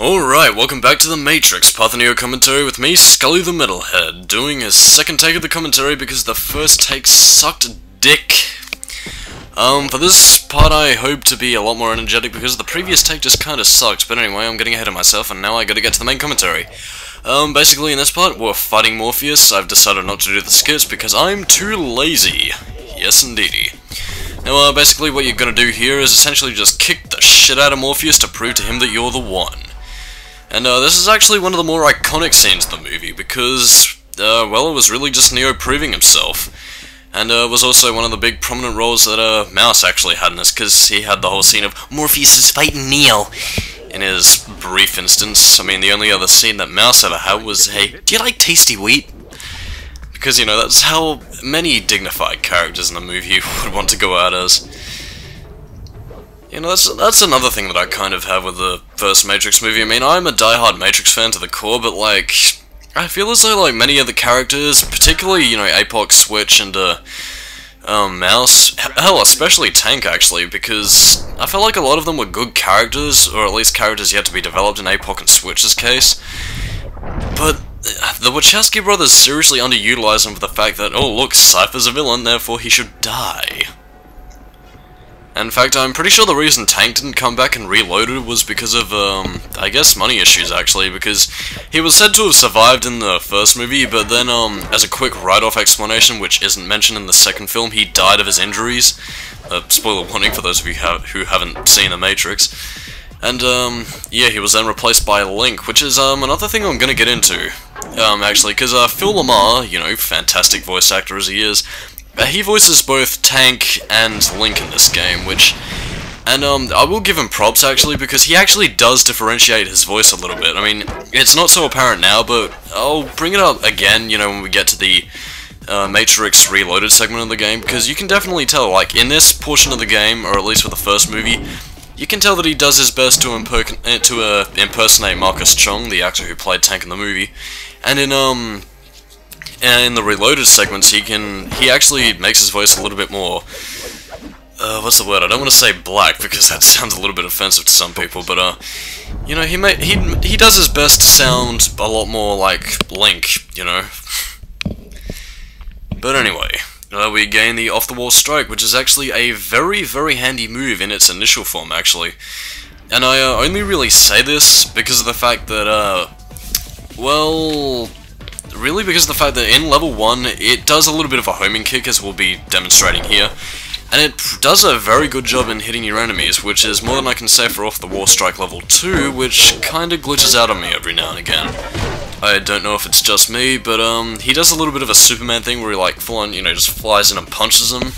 Alright, welcome back to the Matrix, Parthenaeal commentary with me, Skully the Metalhead, doing a second take of the commentary because the first take sucked dick. For this part I hope to be a lot more energetic because the previous take just kinda sucked, but anyway, I'm getting ahead of myself and now I gotta get to the main commentary. Basically in this part, we're fighting Morpheus. I've decided not to do the skits because I'm too lazy. Yes indeedy. Now, basically what you're gonna do here is essentially just kick the shit out of Morpheus to prove to him that you're the one. And this is actually one of the more iconic scenes in the movie because, well, it was really just Neo proving himself. And it was also one of the big prominent roles that Mouse actually had in this, because he had the whole scene of Morpheus is fighting Neo in his brief instance. I mean, the only other scene that Mouse ever had was, hey, do you like tasty wheat? Because, you know, that's how many dignified characters in the movie would want to go out as. You know, that's another thing that I kind of have with the first Matrix movie. I mean, I'm a die-hard Matrix fan to the core, but, like, I feel as though, like, many of the characters, particularly, you know, Apoc, Switch, and, Mouse, hell, especially Tank, actually, because I felt like a lot of them were good characters, or at least characters yet to be developed in Apoc and Switch's case. But the Wachowski brothers seriously underutilized them for the fact that, oh, look, Cypher's a villain, therefore he should die. In fact, I'm pretty sure the reason Tank didn't come back and reloaded was because of, I guess money issues, actually, because he was said to have survived in the first movie, but then, as a quick write-off explanation, which isn't mentioned in the second film, he died of his injuries. Spoiler warning for those of you who haven't seen The Matrix. And, yeah, he was then replaced by Link, which is, another thing I'm gonna get into, actually, because, Phil Lamar, you know, fantastic voice actor as he is, he voices both Tank and Link in this game, and I will give him props actually, because he actually does differentiate his voice a little bit. I mean, it's not so apparent now, but I'll bring it up again, you know, when we get to the Matrix Reloaded segment of the game, because you can definitely tell, like, in this portion of the game, or at least with the first movie, you can tell that he does his best to impersonate Marcus Chong, the actor who played Tank in the movie, and in the Reloaded segments, he actually makes his voice a little bit more, what's the word? I don't want to say black, because that sounds a little bit offensive to some people, but, you know, he does his best to sound a lot more like Link, you know? But anyway, we gain the off-the-wall strike, which is actually a very, very handy move in its initial form, actually. And I only really say this because of the fact that, well, really because of the fact that in level 1, it does a little bit of a homing kick, as we'll be demonstrating here, and it does a very good job in hitting your enemies, which is more than I can say for off-the-wall strike level 2, which kinda glitches out on me every now and again. I don't know if it's just me, but he does a little bit of a Superman thing where he, like, full-on, you know, just flies in and punches him,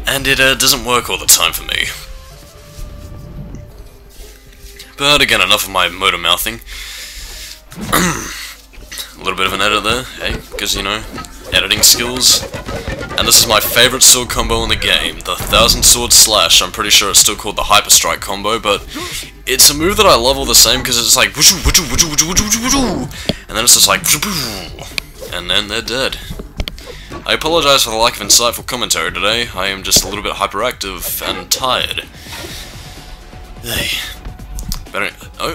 and it doesn't work all the time for me. But again, enough of my motor mouthing. A little bit of an edit there, hey, because, you know, editing skills. And this is my favourite sword combo in the game, the 1000 Sword Slash. I'm pretty sure it's still called the Hyper Strike combo, but it's a move that I love all the same because it's like, and then it's just like, and then they're dead. I apologise for the lack of insightful commentary today. I am just a little bit hyperactive and tired. Hey. But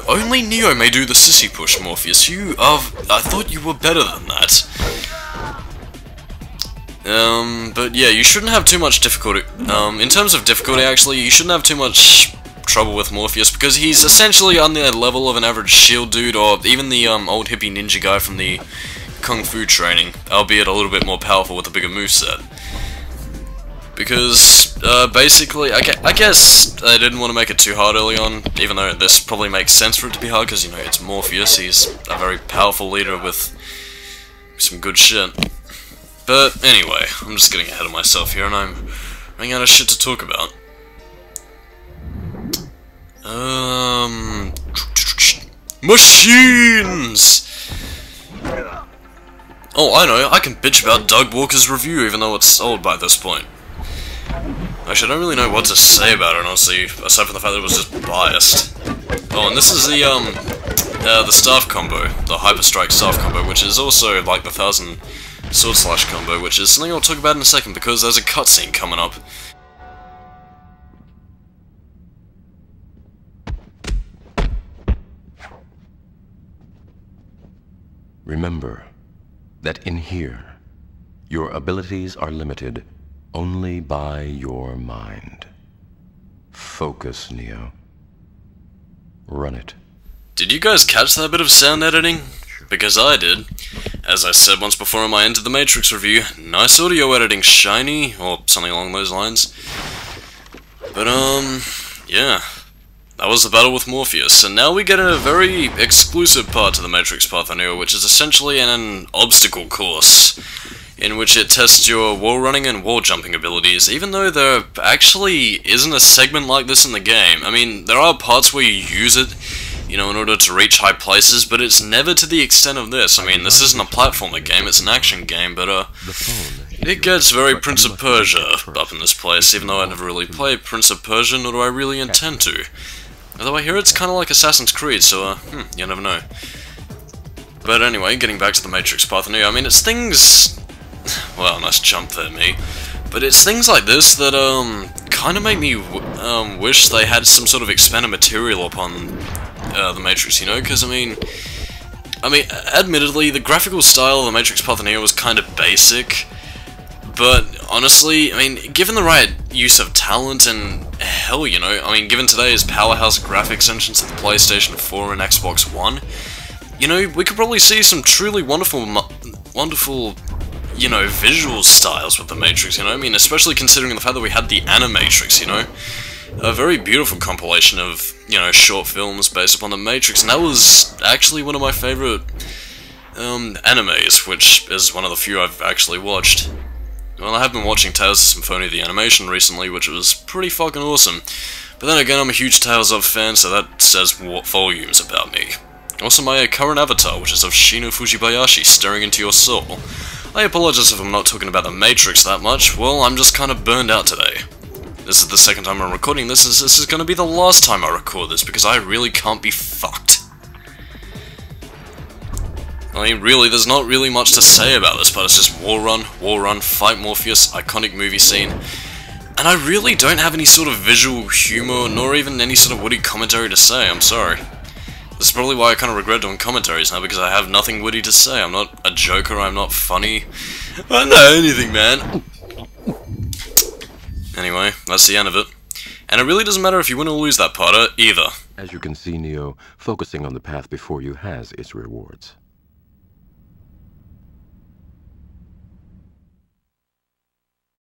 only Neo may do the sissy push, Morpheus. I thought you were better than that. But yeah, you shouldn't have too much difficulty. In terms of difficulty, actually, you shouldn't have too much trouble with Morpheus, because he's essentially on the level of an average shield dude, or even the old hippie ninja guy from the Kung Fu training, albeit a little bit more powerful with a bigger moveset. Because, basically, I guess I didn't want to make it too hard early on, even though this probably makes sense for it to be hard, because, you know, it's Morpheus, he's a very powerful leader with some good shit. But, anyway, I'm just getting ahead of myself here, and I'm running out of shit to talk about. Machines! Oh, I know, I can bitch about Doug Walker's review, even though it's old by this point. Actually, I don't really know what to say about it, honestly, aside from the fact that it was just biased. Oh, and this is the staff combo, the Hyper Strike staff combo, which is also like the 1000 Sword Slash combo, which is something I'll talk about in a second, because there's a cutscene coming up. Remember that in here, your abilities are limited only by your mind. Focus, Neo. Run it. Did you guys catch that bit of sound editing? Because I did. As I said once before in my Into the Matrix review, nice audio editing, shiny, or something along those lines. But, yeah. That was the battle with Morpheus, and now we get a very exclusive part to the Matrix Path of Neo, which is essentially an obstacle course, in which it tests your wall running and wall jumping abilities, even though there actually isn't a segment like this in the game. I mean, there are parts where you use it, you know, in order to reach high places, but it's never to the extent of this. I mean, this isn't a platformer game, it's an action game, but, it gets very Prince of Persia up in this place, even though I never really played Prince of Persia, nor do I really intend to. Although I hear it's kind of like Assassin's Creed, so, you never know. But anyway, getting back to the Matrix Path of Neo, I mean, it's things... Well, nice jump there, me. But it's things like this that, kind of make me, wish they had some sort of expanded material upon, the Matrix, you know? Because, I mean, admittedly, the graphical style of the Matrix Path of Neo was kind of basic. But, honestly, I mean, given the right use of talent and, hell, you know, I mean, given today's powerhouse graphics engines of the PlayStation 4 and Xbox One, you know, we could probably see some truly wonderful, you know, visual styles with the Matrix, you know, I mean, especially considering the fact that we had the Animatrix, you know, a very beautiful compilation of, you know, short films based upon the Matrix, and that was actually one of my favorite, animes, which is one of the few I've actually watched. Well, I have been watching Tales of Symphonia the Animation recently, which was pretty fucking awesome. But then again, I'm a huge Tales of fan, so that says volumes about me. Also, my current avatar, which is of Shino Fujibayashi, staring into your soul. I apologize if I'm not talking about the Matrix that much. Well, I'm just kind of burned out today. This is the second time I'm recording this, and this is going to be the last time I record this, because I really can't be fucked. I mean, really, there's not really much to say about this, but it's just wall run, fight Morpheus, iconic movie scene. And I really don't have any sort of visual humor, nor even any sort of witty commentary to say, I'm sorry. This is probably why I kind of regret doing commentaries now, because I have nothing witty to say. I'm not a joker, I'm not funny. I don't know anything, man. Anyway, that's the end of it. And it really doesn't matter if you win or lose that part, either. As you can see, Neo, focusing on the path before you has its rewards.